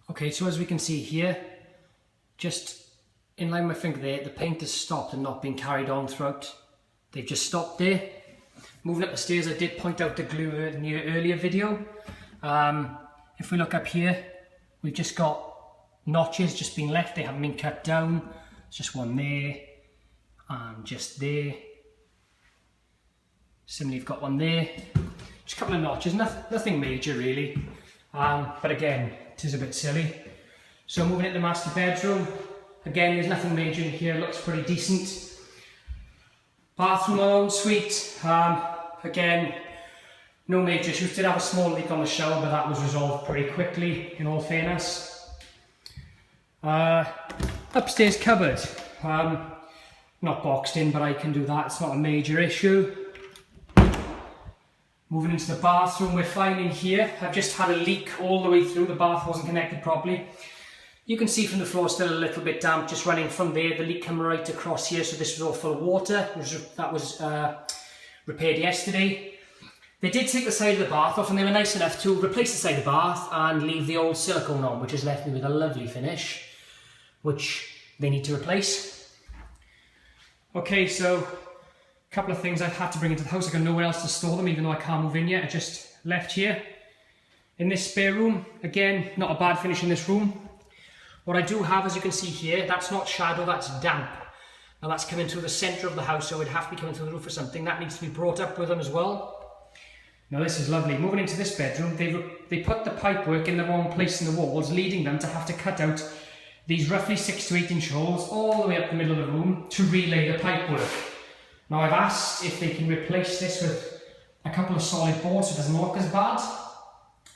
Okay, so as we can see here, just in line with my finger there, the paint has stopped and not been carried on throughout. They've just stopped there. Moving up the stairs, I did point out the glue in the earlier video. If we look up here, we've just got notches just been left, they haven't been cut down. There's just one there, and just there. Similarly, you've got one there. Just a couple of notches, nothing major really. But again, it is a bit silly. So moving into the master bedroom, again, there's nothing major in here, looks pretty decent. Bathroom, my own suite, again, no major issues. Did have a small leak on the shower, but that was resolved pretty quickly, in all fairness. Upstairs cupboard, not boxed in, but I can do that, it's not a major issue. Moving into the bathroom, we're fine in here. I've just had a leak all the way through, the bath wasn't connected properly. You can see from the floor still a little bit damp, just running from there, the leak come right across here, so this was all full of water. That was repaired yesterday. They did take the side of the bath off and they were nice enough to replace the side of the bath and leave the old silicone on, which has left me with a lovely finish, which they need to replace. Okay, so a couple of things I've had to bring into the house. I've got nowhere else to store them, even though I can't move in yet. I just left here. In this spare room, again, not a bad finish in this room. What I do have, as you can see here, that's not shadow, that's damp. Now that's coming through the centre of the house, so it would have to be coming through the roof or something. That needs to be brought up with them as well. Now this is lovely. Moving into this bedroom, they put the pipework in the wrong place in the walls, leading them to have to cut out these roughly 6 to 8 inch holes all the way up the middle of the room to relay the pipework. Now I've asked if they can replace this with a couple of solid boards so it doesn't look as bad,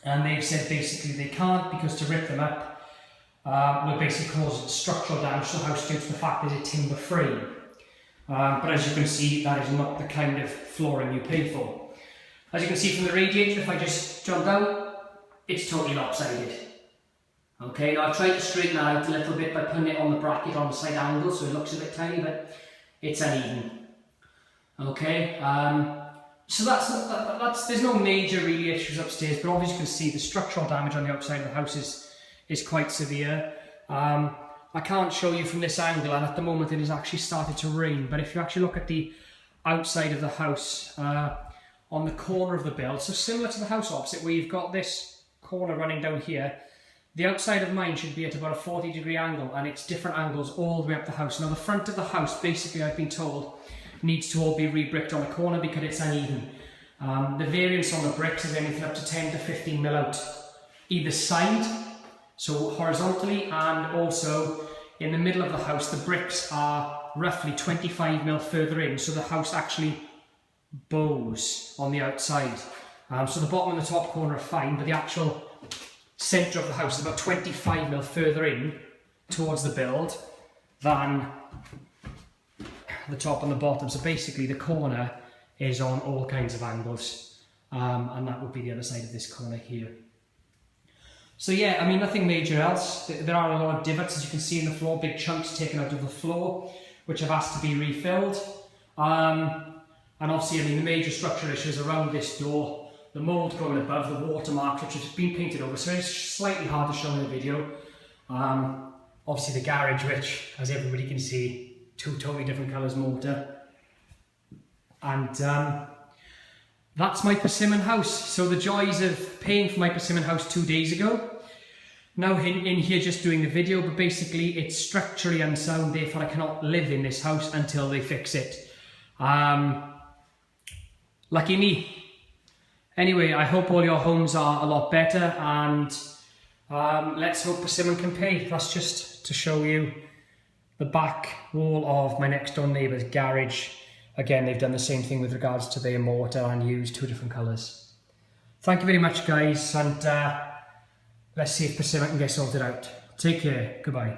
and they've said basically they can't, because to rip them up will basically cause structural damage to the house due to the fact that it's a timber frame. But as you can see, that is not the kind of flooring you pay for. As you can see from the radiator, if I just jump down, it's totally lopsided. Okay, now I've tried to straighten that out a little bit by putting it on the bracket on the side angle so it looks a bit tiny, but it's uneven. Okay, so there's no major really issues upstairs, but obviously you can see the structural damage on the outside of the house is quite severe. I can't show you from this angle, and at the moment it has actually started to rain, but if you actually look at the outside of the house, on the corner of the build, so similar to the house opposite where you've got this corner running down here, the outside of mine should be at about a 40-degree angle, and it's different angles all the way up the house. Now the front of the house, basically I've been told, needs to all be re-bricked on the corner because it's uneven. The variance on the bricks is anything up to 10 to 15 mil out either side, so horizontally, and also in the middle of the house the bricks are roughly 25 mil further in, so the house actually bows on the outside. So the bottom and the top corner are fine, but the actual centre of the house is about 25 mil further in towards the build than the top and the bottom. So basically the corner is on all kinds of angles, and that would be the other side of this corner here. So yeah, I mean, nothing major else. There are a lot of divots, as you can see in the floor, big chunks taken out of the floor, which have asked to be refilled. And obviously, I mean, the major structural issues around this door, the mould going above, the watermark, which has been painted over, so it's slightly hard to show in the video. Obviously the garage, which, as everybody can see, 2 totally different colours mortar. And that's my Persimmon house. So the joys of paying for my Persimmon house 2 days ago. Now in here just doing the video, but basically it's structurally unsound, therefore I cannot live in this house until they fix it. Lucky me. Anyway, I hope all your homes are a lot better, and let's hope Persimmon can pay. That's just to show you the back wall of my next door neighbour's garage. Again, they've done the same thing with regards to their mortar and used 2 different colours. Thank you very much, guys, and let's see if Persimmon can get sorted out. Take care. Goodbye.